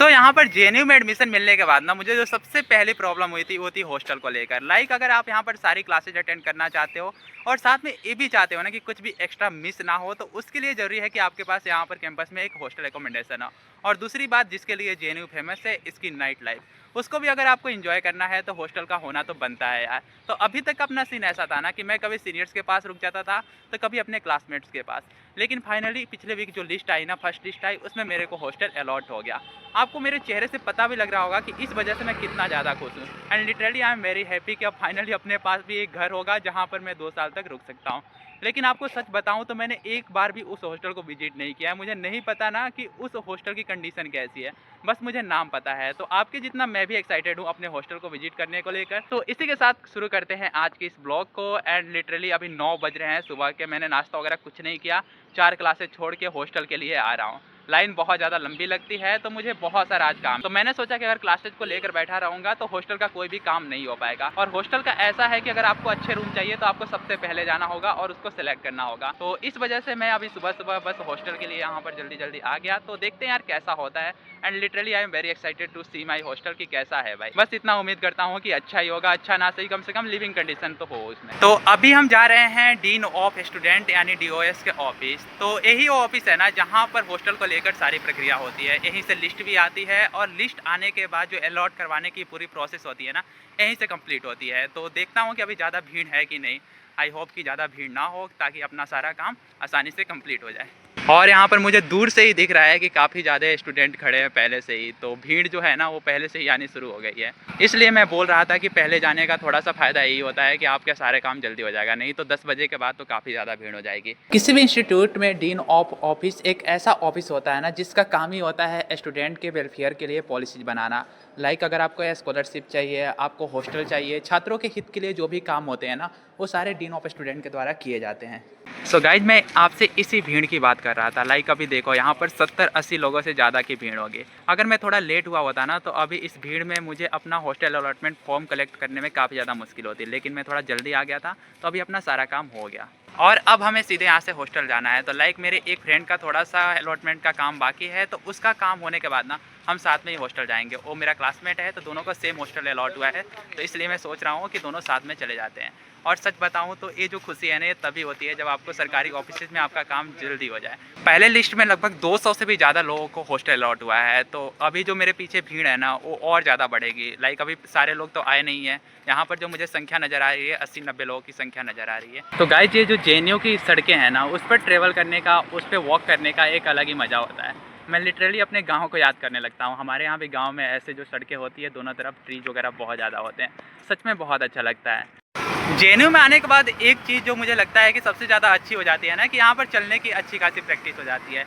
यहाँ पर जेएनयू में एडमिशन मिलने के बाद ना मुझे जो सबसे पहली प्रॉब्लम हुई थी वो थी हॉस्टल को लेकर। अगर आप यहाँ पर सारी क्लासेज अटेंड करना चाहते हो और साथ में ये भी चाहते हो ना कि कुछ भी एक्स्ट्रा मिस ना हो, तो उसके लिए ज़रूरी है कि आपके पास यहाँ पर कैंपस में एक हॉस्टल एकोमोडेशन हो। और दूसरी बात जिसके लिए जेएनयू फेमस है, इसकी नाइट लाइफ, उसको भी अगर आपको इन्जॉय करना है तो हॉस्टल का होना तो बनता है यार। तो अभी तक अपना सीन ऐसा था ना कि मैं कभी सीनियर्स के पास रुक जाता था तो कभी अपने क्लासमेट्स के पास, लेकिन फाइनली पिछले वीक जो लिस्ट आई ना, फर्स्ट लिस्ट आई, उसमें मेरे को हॉस्टल अलॉट हो गया। आपको मेरे चेहरे से पता भी लग रहा होगा कि इस वजह से मैं कितना ज़्यादा खुश हूँ। And literally I am very happy कि अब फाइनली अपने पास भी एक घर होगा जहाँ पर मैं 2 साल तक रुक सकता हूँ। लेकिन आपको सच बताऊँ तो मैंने एक बार भी उस हॉस्टल को विजिट नहीं किया है। मुझे नहीं पता ना कि उस हॉस्टल की कंडीशन कैसी है, बस मुझे नाम पता है। तो आपके जितना मैं भी एक्साइटेड हूँ अपने हॉस्टल को विजिट करने को लेकर। तो इसी के साथ शुरू करते हैं आज के इस ब्लॉग को। एंड लिटरली अभी 9 बज रहे हैं सुबह के, मैंने नाश्ता वगैरह कुछ नहीं किया, 4 क्लासेस छोड़ के हॉस्टल के लिए आ रहा हूँ। लाइन बहुत ज़्यादा लंबी लगती है तो मुझे बहुत सारा आज काम, तो मैंने सोचा कि अगर क्लासेज को लेकर बैठा रहूँगा तो हॉस्टल का कोई भी काम नहीं हो पाएगा। और हॉस्टल का ऐसा है कि अगर आपको अच्छे रूम चाहिए तो आपको सबसे पहले जाना होगा और उसको सिलेक्ट करना होगा। तो इस वजह से मैं अभी सुबह सुबह बस हॉस्टल के लिए यहाँ पर जल्दी जल्दी आ गया। तो देखते हैं यार कैसा होता है। And literally I am very excited to see my hostel की कैसा है भाई। बस इतना उम्मीद करता हूँ कि अच्छा ही होगा, अच्छा ना सही कम से कम लिविंग कंडीशन तो हो उसमें। तो अभी हम जा रहे हैं डीन ऑफ स्टूडेंट यानी डीओएस के ऑफिस। तो यही वो ऑफिस है ना जहाँ पर हॉस्टल को लेकर सारी प्रक्रिया होती है। यहीं से लिस्ट भी आती है और लिस्ट आने के बाद जो अलॉट करवाने की पूरी प्रोसेस होती है ना, यहीं से कंप्लीट होती है। तो देखता हूँ कि अभी ज़्यादा भीड़ है कि नहीं। आई होप कि ज़्यादा भीड़ ना हो ताकि अपना सारा काम आसानी से कंप्लीट हो जाए। और यहाँ पर मुझे दूर से ही दिख रहा है कि काफ़ी ज़्यादा स्टूडेंट खड़े हैं पहले से ही, तो भीड़ जो है ना वो पहले से ही आनी शुरू हो गई है। इसलिए मैं बोल रहा था कि पहले जाने का थोड़ा सा फ़ायदा यही होता है कि आपके सारे काम जल्दी हो जाएगा, नहीं तो 10 बजे के बाद तो काफ़ी ज़्यादा भीड़ हो जाएगी। किसी भी इंस्टीट्यूट में डीन ऑफ ऑफिस एक ऐसा ऑफिस होता है ना जिसका काम ही होता है स्टूडेंट के वेलफेयर के लिए पॉलिसीज बनाना। अगर आपको स्कॉलरशिप चाहिए, आपको हॉस्टल चाहिए, छात्रों के हित के लिए जो भी काम होते हैं ना, वो सारे डीन ऑफ स्टूडेंट के द्वारा किए जाते हैं। सो गाइज, मैं आपसे इसी भीड़ की बात कर रहा था। अभी देखो यहाँ पर 70-80 लोगों से ज़्यादा की भीड़ होगी। अगर मैं थोड़ा लेट हुआ होता ना तो अभी इस भीड़ में मुझे अपना हॉस्टल अलॉटमेंट फॉर्म कलेक्ट करने में काफ़ी ज़्यादा मुश्किल होती, लेकिन मैं थोड़ा जल्दी आ गया था तो अभी अपना सारा काम हो गया। और अब हमें सीधे यहाँ से हॉस्टल जाना है। तो मेरे एक फ्रेंड का थोड़ा सा अलॉटमेंट का काम बाकी है, तो उसका काम होने के बाद ना हम साथ में ही हॉस्टल जाएंगे। वो मेरा क्लासमेट है तो दोनों को सेम हॉस्टल अलॉट हुआ है, तो इसलिए मैं सोच रहा हूँ कि दोनों साथ में चले जाते हैं। और सच बताऊं तो ये जो खुशी है ना, ये तभी होती है जब आपको सरकारी ऑफिस में आपका काम जल्दी हो जाए। पहले लिस्ट में लगभग 200 से भी ज़्यादा लोगों को हॉस्टल अलॉट हुआ है, तो अभी जो मेरे पीछे भीड़ है ना वो और ज़्यादा बढ़ेगी। अभी सारे लोग तो आए नहीं हैं। यहाँ पर जो मुझे संख्या नज़र आ रही है 80-90 लोगों की संख्या नज़र आ रही है। तो गाइस, ये जो जेएनयू की सड़कें हैं ना, उस पर ट्रेवल करने का, उस पर वॉक करने का एक अलग ही मज़ा होता है। मैं लिटरली अपने गाँव को याद करने लगता हूँ। हमारे यहाँ भी गाँव में ऐसे जो सड़कें होती है, दोनों तरफ ट्रीज वगैरह बहुत ज़्यादा होते हैं, सच में बहुत अच्छा लगता है। जेएनयू में आने के बाद एक चीज़ जो मुझे लगता है कि सबसे ज़्यादा अच्छी हो जाती है ना, कि यहाँ पर चलने की अच्छी खासी प्रैक्टिस हो जाती है।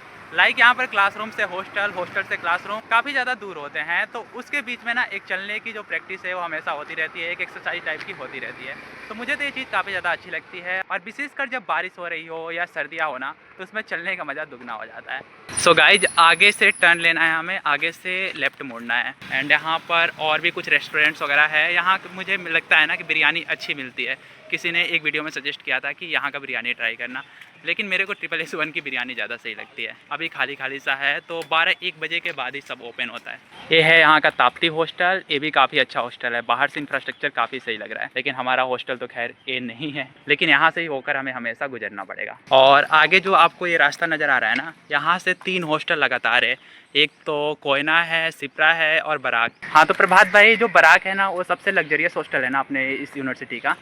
यहाँ पर क्लासरूम से हॉस्टल, हॉस्टल से क्लासरूम काफ़ी ज़्यादा दूर होते हैं, तो उसके बीच में ना एक चलने की जो प्रैक्टिस है वो हमेशा होती रहती है, एक एक्सरसाइज टाइप की होती रहती है। तो मुझे तो ये चीज़ काफ़ी ज़्यादा अच्छी लगती है। और विशेषकर जब बारिश हो रही हो या सर्दियाँ हो ना, तो उसमें चलने का मज़ा दुगना हो जाता है। सो गाइज, आगे से टर्न लेना है हमें, आगे से लेफ्ट मुड़ना है। एंड यहाँ पर और भी कुछ रेस्टोरेंट्स वगैरह है। यहाँ मुझे लगता है ना कि बिरयानी अच्छी मिलती है। किसी ने एक वीडियो में सजेस्ट किया था कि यहाँ का बिरयानी ट्राई करना, लेकिन मेरे को SSS1 की बिरयानी ज़्यादा सही लगती है। अभी खाली खाली सा है, तो 12-1 बजे के बाद ही सब ओपन होता है। ये है यहाँ का ताप्ती हॉस्टल। ये भी काफ़ी अच्छा हॉस्टल है, बाहर से इंफ्रास्ट्रक्चर काफ़ी सही लग रहा है, लेकिन हमारा हॉस्टल तो खैर ये नहीं है, लेकिन यहाँ से ही होकर हमें हमेशा गुजरना पड़ेगा। और आगे जो आपको ये रास्ता नज़र आ रहा है ना, यहाँ से 3 हॉस्टल लगातार है। एक तो कोयना है, सिप्रा है और बराक। हाँ, तो प्रभात भाई, जो बराक है ना वो सबसे लग्जरियस हॉस्टल है ना अपने इस यूनिवर्सिटी का?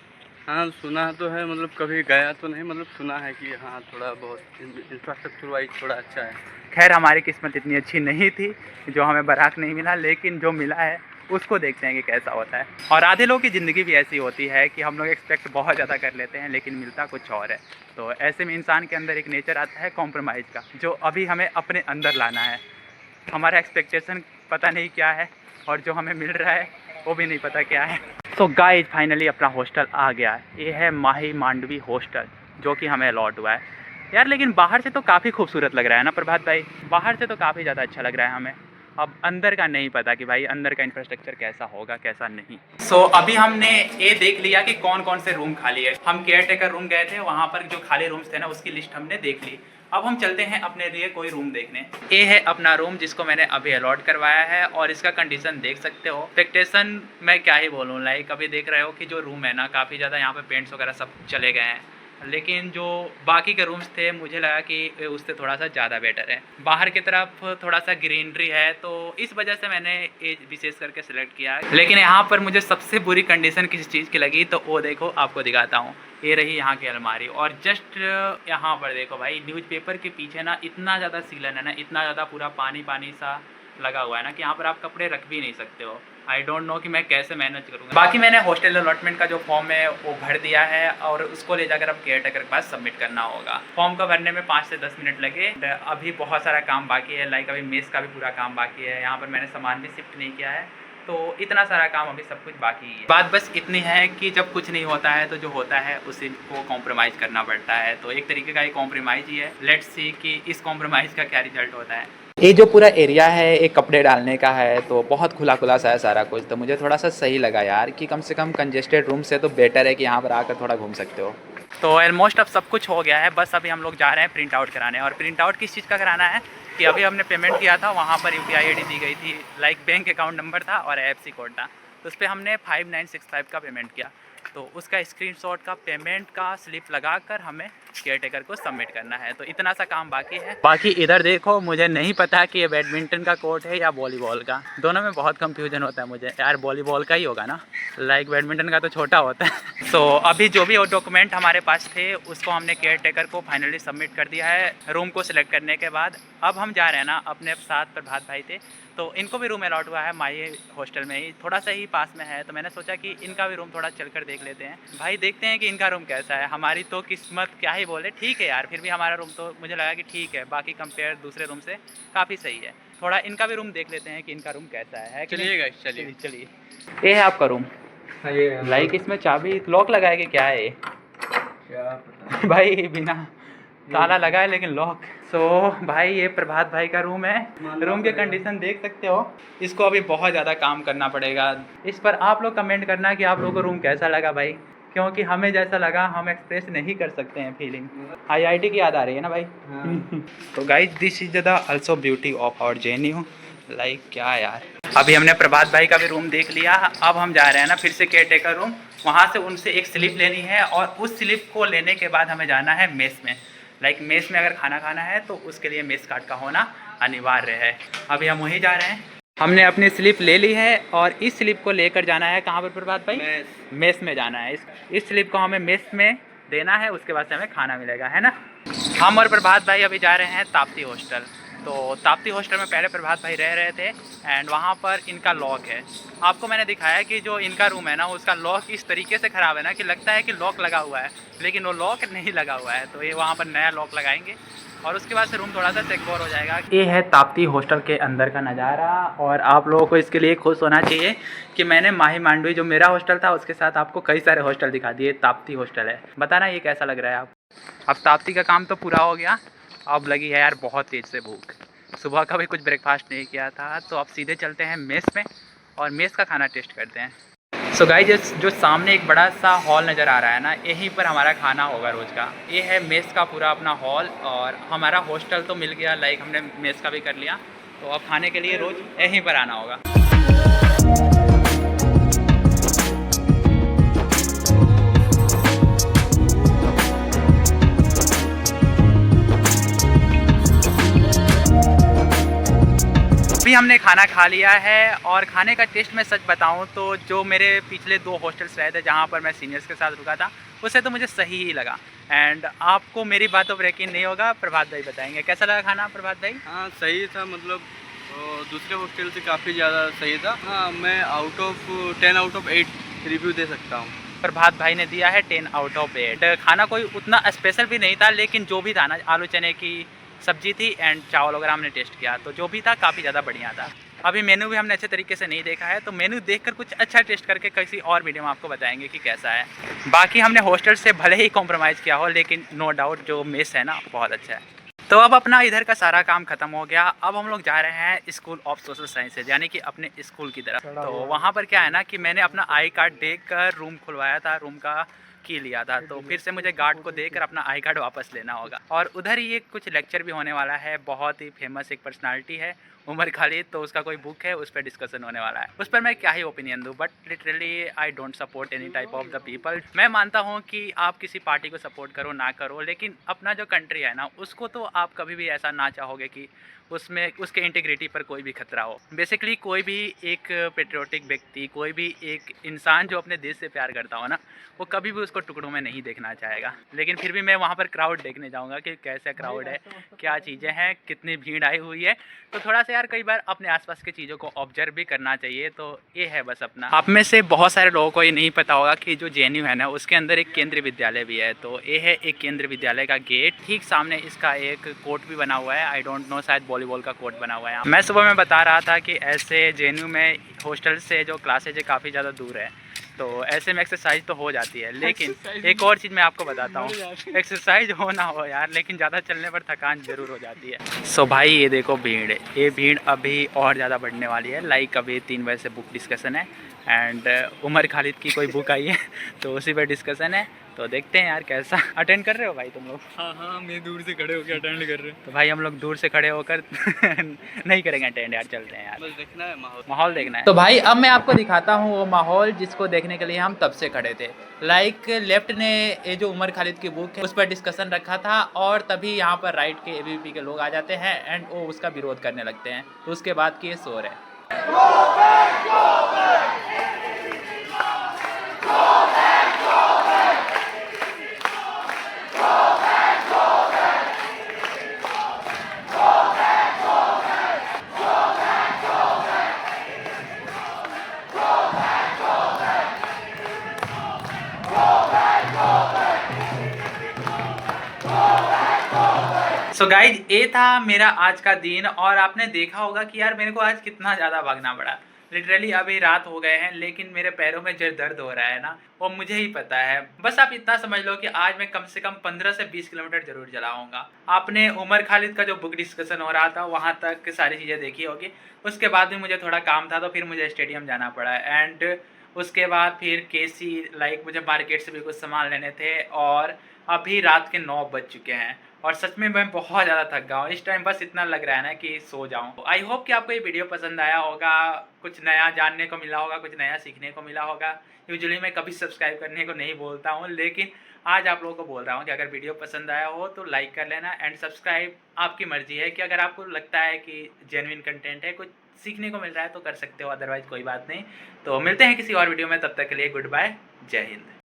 हाँ, सुना तो है, मतलब कभी गया तो नहीं, मतलब सुना है कि हाँ थोड़ा बहुत इंफ्रास्ट्रक्चर वाइज थोड़ा अच्छा है। खैर, हमारी किस्मत इतनी अच्छी नहीं थी जो हमें बराक नहीं मिला, लेकिन जो मिला है उसको देखते हैं कि कैसा होता है। और आधे लोगों की ज़िंदगी भी ऐसी होती है कि हम लोग एक्सपेक्ट बहुत ज़्यादा कर लेते हैं लेकिन मिलता कुछ और है। तो ऐसे में इंसान के अंदर एक नेचर आता है कॉम्प्रोमाइज़ का, जो अभी हमें अपने अंदर लाना है। हमारा एक्सपेक्टेशन पता नहीं क्या है और जो हमें मिल रहा है वो भी नहीं पता क्या है। तो गाइस, फाइनली अपना हॉस्टल आ गया है। ये है माही मांडवी हॉस्टल, जो कि हमें अलॉट हुआ है यार। लेकिन बाहर से तो काफ़ी खूबसूरत लग रहा है ना प्रभात भाई, बाहर से तो काफ़ी ज़्यादा अच्छा लग रहा है हमें। अब अंदर का नहीं पता कि भाई अंदर का इंफ्रास्ट्रक्चर कैसा होगा कैसा नहीं। सो अभी हमने ये देख लिया कि कौन कौन से रूम खाली है। हम केयर टेकर रूम गए थे, वहाँ पर जो खाली रूम्स थे ना उसकी लिस्ट हमने देख ली। अब हम चलते हैं अपने लिए कोई रूम देखने। ये है अपना रूम जिसको मैंने अभी अलॉट करवाया है और इसका कंडीशन देख सकते हो। एक्सपेक्टेशन मैं क्या ही बोलूँ, लाइक अभी देख रहे हो कि जो रूम है ना काफ़ी ज़्यादा यहाँ पे पेंट्स वगैरह सब चले गए हैं, लेकिन जो बाकी के रूम्स थे मुझे लगा कि उससे थोड़ा सा ज़्यादा बेटर है। बाहर की तरफ थोड़ा सा ग्रीनरी है तो इस वजह से मैंने ये विशेष करके सिलेक्ट किया। लेकिन यहाँ पर मुझे सबसे बुरी कंडीशन किसी चीज़ की लगी तो वो देखो, आपको दिखाता हूँ। ये रही यहाँ की अलमारी और जस्ट यहाँ पर देखो भाई, न्यूज़पेपर के पीछे ना इतना ज़्यादा सीलन है ना, इतना ज़्यादा पूरा पानी पानी सा लगा हुआ है ना कि यहाँ पर आप कपड़े रख भी नहीं सकते हो। आई डोंट नो कि मैं कैसे मैनेज करूँगा। बाकी मैंने हॉस्टल अलॉटमेंट का जो फॉर्म है वो भर दिया है और उसको ले जाकर अब केयर टेकर के पास सबमिट करना होगा। फॉर्म को भरने में 5 से 10 मिनट लगे। अभी बहुत सारा काम बाकी है, लाइक अभी मेस का भी पूरा काम बाकी है। यहाँ पर मैंने सामान भी शिफ्ट नहीं किया है, तो इतना सारा काम अभी सब कुछ बाकी है। बात बस इतनी है कि जब कुछ नहीं होता है तो जो होता है उसी को कॉम्प्रोमाइज़ करना पड़ता है, तो एक तरीके का ये कॉम्प्रोमाइज़ ही है। लेट्स सी कि इस कॉम्प्रोमाइज़ का क्या रिजल्ट होता है। ये जो पूरा एरिया है एक कपड़े डालने का है, तो बहुत खुला खुला सा है सारा कुछ, तो मुझे थोड़ा सा सही लगा यार कि कम से कम कंजेस्टेड रूम से तो बेटर है कि यहाँ पर आकर थोड़ा घूम सकते हो। तो ऑलमोस्ट अब सब कुछ हो गया है, बस अभी हम लोग जा रहे हैं प्रिंट आउट कराने। और प्रिंट आउट किस चीज़ का कराना है कि अभी हमने पेमेंट किया था, वहाँ पर UPI ID दी गई थी, लाइक बैंक अकाउंट नंबर था और IFSC कोड था, तो उस पर हमने 5965 का पेमेंट किया, तो उसका स्क्रीनशॉट का पेमेंट का स्लिप लगाकर हमें केयर टेकर को सबमिट करना है। तो इतना सा काम बाकी है। बाकी इधर देखो, मुझे नहीं पता कि ये बैडमिंटन का कोर्ट है या वॉलीबॉल का, दोनों में बहुत कंफ्यूजन होता है मुझे यार। वॉलीबॉल का ही होगा ना, लाइक बैडमिंटन का तो छोटा होता है। सो अभी जो भी डॉक्यूमेंट हमारे पास थे उसको हमने केयर टेकर को फाइनली सबमिट कर दिया है रूम को सिलेक्ट करने के बाद। अब हम जा रहे हैं ना, अपने साथ प्रभात भाई थे तो इनको भी रूम अलॉट हुआ है माई हॉस्टल में ही, थोड़ा सा ही पास में है, तो मैंने सोचा कि इनका भी रूम थोड़ा चलकर देख लेते हैं। भाई देखते हैं कि इनका रूम कैसा है। हमारी तो किस्मत क्या ही बोले, ठीक है यार, फिर भी हमारा रूम तो मुझे लगा कि ठीक है, बाकी कंपेयर दूसरे रूम से काफ़ी सही है। थोड़ा इनका भी रूम देख लेते हैं कि इनका रूम कैसा है। चलिए गाइस, चलिए चलिए। ये है आपका रूम, लाइक इसमें चाबी लॉक लगाए कि क्या है ये? क्या पता भाई बिना ताला लगा है लेकिन लॉक। सो भाई ये प्रभात भाई का रूम है। रूम के कंडीशन देख सकते हो। इसको अभी बहुत ज़्यादा काम करना पड़ेगा इस पर। आप लोग कमेंट करना कि आप लोगों को रूम कैसा लगा भाई, क्योंकि हमें जैसा लगा हम एक्सप्रेस नहीं कर सकते हैं फीलिंग। IIT की याद आ रही है ना भाई। तो guys this is the also beauty of our JNU, like क्या यार। अभी हमने प्रभात भाई का भी रूम देख लिया, अब हम जा रहे हैं ना फिर से केयर टेकर रूम, वहाँ से उनसे एक स्लिप लेनी है और उस स्लिप को लेने के बाद हमें जाना है मेस में। लाइक मेस में अगर खाना खाना है तो उसके लिए मेस कार्ड का होना अनिवार्य है। अभी हम वहीं जा रहे हैं। हमने अपनी स्लिप ले ली है और इस स्लिप को लेकर जाना है कहाँ पर प्रभात भाई? मेस में जाना है। इस स्लिप को हमें मेस में देना है, उसके बाद से हमें खाना मिलेगा, है ना। हम और प्रभात भाई अभी जा रहे हैं ताप्ती हॉस्टल। तो ताप्ती हॉस्टल में पहले प्रभात भाई रह रहे थे एंड वहाँ पर इनका लॉक है। आपको मैंने दिखाया कि जो इनका रूम है ना उसका लॉक इस तरीके से ख़राब है ना कि लगता है कि लॉक लगा हुआ है, लेकिन वो लॉक नहीं लगा हुआ है। तो ये वहाँ पर नया लॉक लगाएंगे और उसके बाद से रूम थोड़ा सा सिक्योर हो जाएगा। ये है ताप्ती हॉस्टल के अंदर का नज़ारा और आप लोगों को इसके लिए खुश होना चाहिए कि मैंने माही मांडवी जो मेरा हॉस्टल था उसके साथ आपको कई सारे हॉस्टल दिखा दिए। ताप्ती हॉस्टल है, बताना ये कैसा लग रहा है आप। अब ताप्ती का काम तो पूरा हो गया, अब लगी है यार बहुत तेज़ से भूख। सुबह का भी कुछ ब्रेकफास्ट नहीं किया था, तो अब सीधे चलते हैं मेस में और मेस का खाना टेस्ट करते हैं। सो गाइस जो सामने एक बड़ा सा हॉल नज़र आ रहा है ना, यहीं पर हमारा खाना होगा रोज़ का। ये है मेस का पूरा अपना हॉल और हमारा हॉस्टल तो मिल गया, लाइक हमने मेस का भी कर लिया, तो अब खाने के लिए रोज़ यहीं पर आना होगा। अभी हमने खाना खा लिया है और खाने का टेस्ट मैं सच बताऊं तो जो मेरे पिछले 2 हॉस्टल्स रहे थे जहां पर मैं सीनियर्स के साथ रुका था उससे तो मुझे सही ही लगा। एंड आपको मेरी बातों पर यकीन नहीं होगा, प्रभात भाई बताएंगे कैसा लगा खाना। प्रभात भाई? हाँ सही था, मतलब दूसरे हॉस्टल से काफ़ी ज़्यादा सही था। हाँ मैं 10 आउट ऑफ 8 रिव्यू दे सकता हूँ। प्रभात भाई ने दिया है 10 आउट ऑफ 8। खाना कोई उतना स्पेशल भी नहीं था, लेकिन जो भी था ना, आलू चने की सब्जी थी एंड चावल वगैरह हमने टेस्ट किया तो जो भी था काफ़ी ज़्यादा बढ़िया था। अभी मेनू भी हमने अच्छे तरीके से नहीं देखा है, तो मेनू देखकर कुछ अच्छा टेस्ट करके किसी और वीडियो में आपको बताएंगे कि कैसा है। बाकी हमने हॉस्टल से भले ही कॉम्प्रोमाइज़ किया हो, लेकिन नो डाउट जो मेस है ना बहुत अच्छा है। तो अब अपना इधर का सारा काम ख़त्म हो गया, अब हम लोग जा रहे हैं स्कूल ऑफ सोशल साइंसेज यानी कि अपने स्कूल की तरफ। तो वहाँ पर क्या है ना कि मैंने अपना आई कार्ड देख कर रूम खुलवाया था, रूम का की लिया था, तो फिर से मुझे गार्ड को देकर अपना आई कार्ड वापस लेना होगा। और उधर ही एक कुछ लेक्चर भी होने वाला है, बहुत ही फेमस एक पर्सनालिटी है उमर खालिद, तो उसका कोई बुक है, उस पर डिस्कशन होने वाला है। उस पर मैं क्या ही ओपिनियन दूँ, but literally I don't support any type of the people. मैं मानता हूँ कि आप किसी पार्टी को सपोर्ट करो ना करो, लेकिन अपना जो कंट्री है ना, उसको तो आप कभी भी ऐसा ना चाहोगे कि उसमें उसके इंटीग्रिटी पर कोई भी खतरा हो। बेसिकली कोई भी एक पेट्रियोटिक व्यक्ति, कोई भी एक इंसान जो अपने देश से प्यार करता हो ना, वो कभी भी उसको टुकड़ों में नहीं देखना चाहेगा। लेकिन फिर भी मैं वहाँ पर क्राउड देखने जाऊँगा कि कैसा क्राउड है, क्या चीज़ें हैं, कितनी भीड़ आई हुई है। तो थोड़ा सा यार कई बार अपने आसपास की चीज़ों को ऑब्जर्व भी करना चाहिए। तो ये है बस अपना। आप में से बहुत सारे लोगों को ये नहीं पता होगा कि जो जेएनयू है ना, उसके अंदर एक केंद्रीय विद्यालय भी है। तो ये है एक केंद्रीय विद्यालय का गेट, ठीक सामने इसका एक कोर्ट भी बना हुआ है। आई डोंट नो, शायद वॉलीबॉल का कोर्ट बना हुआ है। मैं सुबह में बता रहा था कि ऐसे जेएनयू में हॉस्टल से जो क्लासेज है काफ़ी ज़्यादा दूर है, तो ऐसे में एक्सरसाइज तो हो जाती है। लेकिन एक और चीज़ मैं आपको बताता हूँ, एक्सरसाइज हो ना हो यार, लेकिन ज़्यादा चलने पर थकान ज़रूर हो जाती है। सो भाई ये देखो भीड़, ये भीड़ अभी और ज़्यादा बढ़ने वाली है। लाइक अभी 3 बजे से बुक डिस्कशन है एंड उमर खालिद की कोई बुक आई है तो उसी पर डिस्कशन है। तो देखते हैं यार कैसा। अटेंड कर रहे हो भाई तुम लोग? हाँ, मैं दूर से खड़े होकर अटेंड कर रहे हैं। तो भाई हम लोग दूर से खड़े होकर नहीं करेंगे अटेंड यार, चलते हैं यार, बस देखना है माहौल। माहौल देखना है। तो भाई अब मैं आपको दिखाता हूँ वो माहौल जिसको देखने के लिए हम तब से खड़े थे। लाइक लेफ्ट ने ये जो उमर खालिद की बुक है उस पर डिस्कशन रखा था, और तभी यहाँ पर राइट के एबीवीपी के लोग आ जाते हैं एंड वो उसका विरोध करने लगते हैं। तो उसके बाद की ये शोर है। सो गाइज ये था मेरा आज का दिन, और आपने देखा होगा कि यार मेरे को आज कितना ज़्यादा भागना पड़ा। लिटरली अभी रात हो गए हैं, लेकिन मेरे पैरों में जो दर्द हो रहा है ना, वो मुझे ही पता है। बस आप इतना समझ लो कि आज मैं कम से कम 15 से 20 किलोमीटर जरूर चलाऊंगा। आपने उमर खालिद का जो बुक डिस्कशन हो रहा था वहाँ तक सारी चीज़ें देखी होगी। उसके बाद भी मुझे थोड़ा काम था, तो फिर मुझे स्टेडियम जाना पड़ा एंड उसके बाद फिर केसी, लाइक मुझे मार्केट से भी कुछ सामान लेने थे, और अभी रात के 9 बज चुके हैं और सच में मैं बहुत ज़्यादा थक गया हूँ। इस टाइम बस इतना लग रहा है ना कि सो जाऊँ। आई होप कि आपको ये वीडियो पसंद आया होगा, कुछ नया जानने को मिला होगा, कुछ नया सीखने को मिला होगा। यूजुअली मैं कभी सब्सक्राइब करने को नहीं बोलता हूँ, लेकिन आज आप लोगों को बोल रहा हूँ कि अगर वीडियो पसंद आया हो तो लाइक कर लेना एंड सब्सक्राइब आपकी मर्जी है कि अगर आपको लगता है कि जेन्युइन कंटेंट है, कुछ सीखने को मिल रहा है तो कर सकते हो, अदरवाइज़ कोई बात नहीं। तो मिलते हैं किसी और वीडियो में, तब तक के लिए गुड बाय, जय हिंद।